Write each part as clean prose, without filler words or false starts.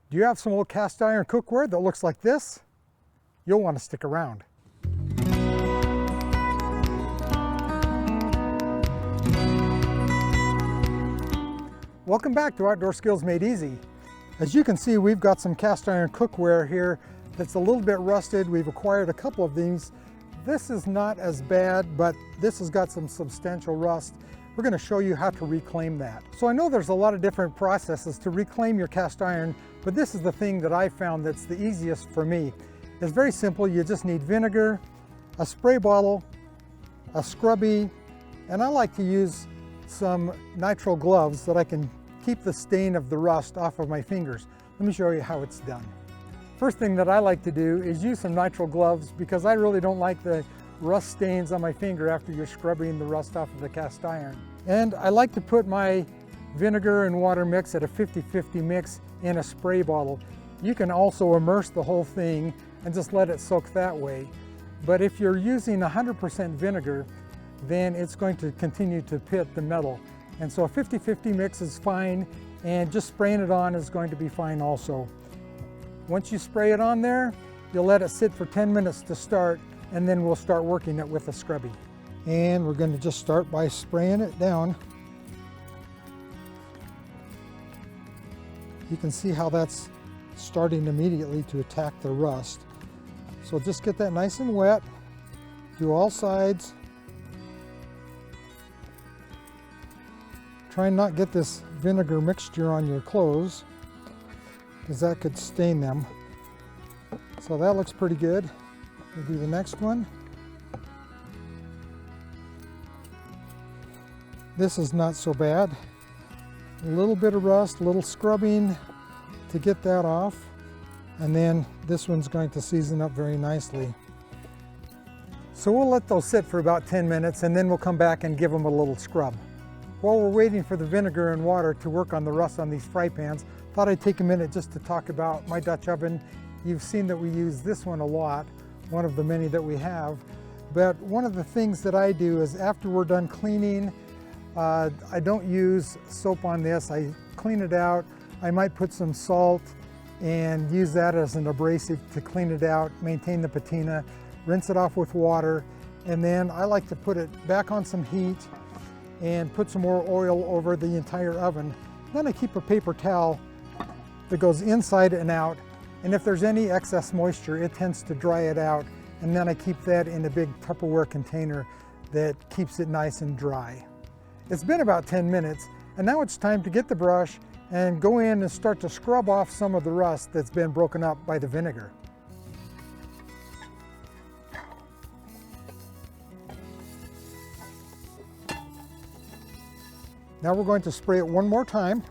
Do you have some old cast iron cookware that looks like this? You'll want to stick around. Welcome back to Outdoor Skills Made Easy. As you can see, we've got some cast iron cookware here that's a little bit rusted. We've acquired a couple of these. This is not as bad, but this has got some substantial rust. We're going to show you how to reclaim that. So I know there's a lot of different processes to reclaim your cast iron, but this is the thing that I found that's the easiest for me. It's very simple. You just need vinegar, a spray bottle, a scrubby, and I like to use some nitrile gloves so that I can keep the stain of the rust off of my fingers. Let me show you how it's done. First thing that I like to do is use some nitrile gloves because I really don't like the rust stains on my finger after you're scrubbing the rust off of the cast iron. And I like to put my vinegar and water mix at a 50-50 mix in a spray bottle. You can also immerse the whole thing and just let it soak that way. But if you're using 100% vinegar, then it's going to continue to pit the metal. And so a 50-50 mix is fine, and just spraying it on is going to be fine also. Once you spray it on there, you'll let it sit for 10 minutes to start, and then we'll start working it with a scrubby. And we're going to just start by spraying it down. You can see how that's starting immediately to attack the rust. So just get that nice and wet, do all sides. Try and not get this vinegar mixture on your clothes, because that could stain them. So that looks pretty good. We'll do the next one. This is not so bad. A little bit of rust, a little scrubbing to get that off. And then this one's going to season up very nicely. So we'll let those sit for about 10 minutes and then we'll come back and give them a little scrub. While we're waiting for the vinegar and water to work on the rust on these fry pans, thought I'd take a minute just to talk about my Dutch oven. You've seen that we use this one a lot, one of the many that we have. But one of the things that I do is after we're done cleaning, I don't use soap on this. I clean it out. I might put some salt and use that as an abrasive to clean it out, maintain the patina, rinse it off with water, and then I like to put it back on some heat and put some more oil over the entire oven. Then I keep a paper towel that goes inside and out, and if there's any excess moisture, it tends to dry it out, and then I keep that in a big Tupperware container that keeps it nice and dry. It's been about 10 minutes, and now it's time to get the brush and go in and start to scrub off some of the rust that's been broken up by the vinegar. Now we're going to spray it one more time.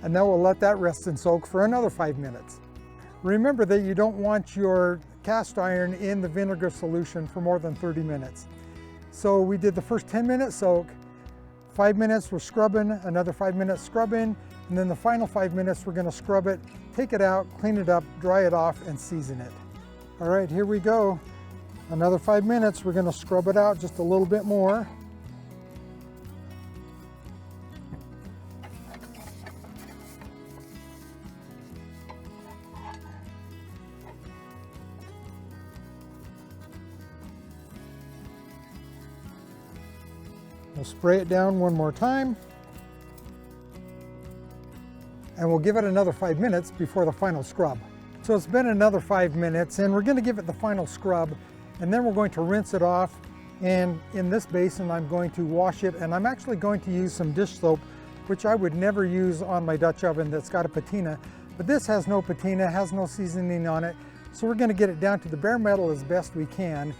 And now we'll let that rest and soak for another 5 minutes. Remember that you don't want your cast iron in the vinegar solution for more than 30 minutes. So we did the first 10-minute soak, 5 minutes we're scrubbing, another 5 minutes scrubbing, and then the final 5 minutes we're going to scrub it, take it out, clean it up, dry it off, and season it. All right, here we go. Another 5 minutes, we're going to scrub it out just a little bit more. We'll spray it down one more time. And we'll give it another 5 minutes before the final scrub. So it's been another 5 minutes and we're going to give it the final scrub, and then we're going to rinse it off. And in this basin I'm going to wash it, and I'm actually going to use some dish soap, which I would never use on my Dutch oven that's got a patina. But this has no patina, has no seasoning on it. So we're going to get it down to the bare metal as best we can,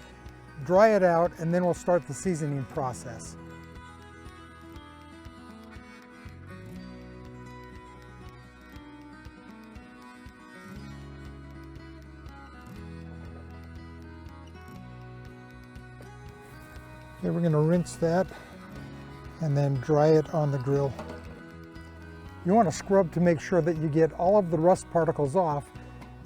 dry it out, and then we'll start the seasoning process. Okay, we're going to rinse that and then dry it on the grill. You want to scrub to make sure that you get all of the rust particles off.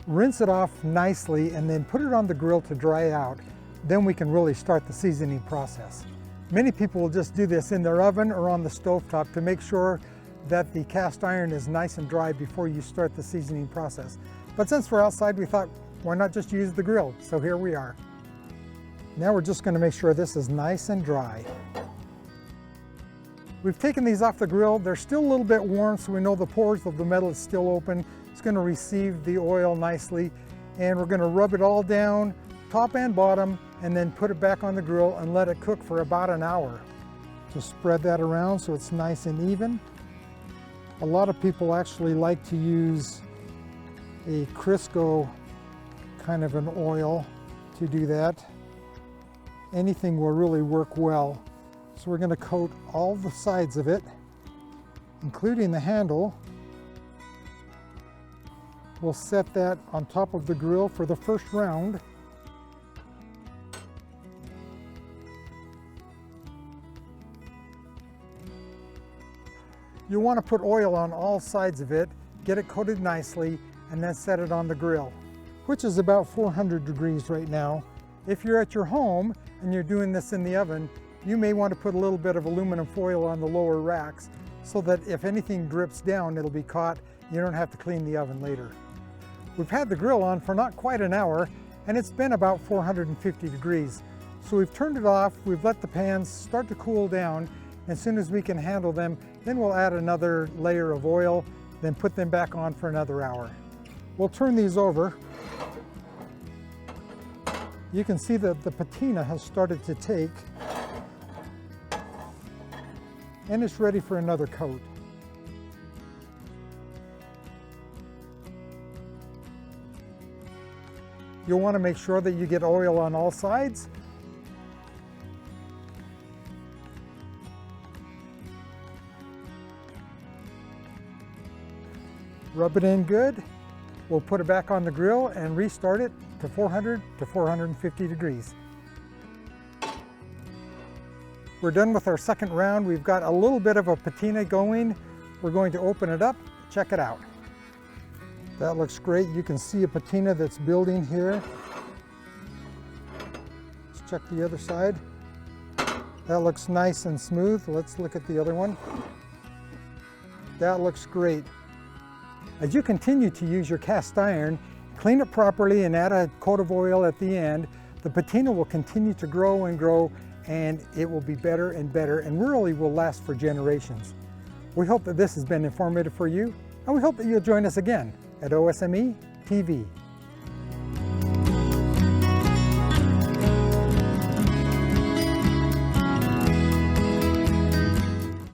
Rinse it off nicely and then put it on the grill to dry out. Then we can really start the seasoning process. Many people will just do this in their oven or on the stovetop to make sure that the cast iron is nice and dry before you start the seasoning process. But since we're outside, we thought, why not just use the grill? So here we are. Now we're just going to make sure this is nice and dry. We've taken these off the grill. They're still a little bit warm, so we know the pores of the metal is still open. It's going to receive the oil nicely, and we're going to rub it all down, top and bottom, and then put it back on the grill and let it cook for about an hour. Just spread that around so it's nice and even. A lot of people actually like to use a Crisco kind of an oil to do that. Anything will really work well. So we're going to coat all the sides of it, including the handle. We'll set that on top of the grill for the first round. You want to put oil on all sides of it, get it coated nicely, and then set it on the grill, which is about 400 degrees right now. If you're at your home and you're doing this in the oven, you may want to put a little bit of aluminum foil on the lower racks so that if anything drips down, it'll be caught. You don't have to clean the oven later. We've had the grill on for not quite an hour, and it's been about 450 degrees. So we've turned it off, we've let the pans start to cool down. As soon as we can handle them, then we'll add another layer of oil, then put them back on for another hour. We'll turn these over. You can see that the patina has started to take, and it's ready for another coat. You'll want to make sure that you get oil on all sides. Rub it in good. We'll put it back on the grill and restart it to 400 to 450 degrees. We're done with our second round. We've got a little bit of a patina going. We're going to open it up, check it out. That looks great. You can see a patina that's building here. Let's check the other side. That looks nice and smooth. Let's look at the other one. That looks great. As you continue to use your cast iron, clean it properly and add a coat of oil at the end, the patina will continue to grow and grow, and it will be better and better and really will last for generations. We hope that this has been informative for you, and we hope that you'll join us again at OSME TV.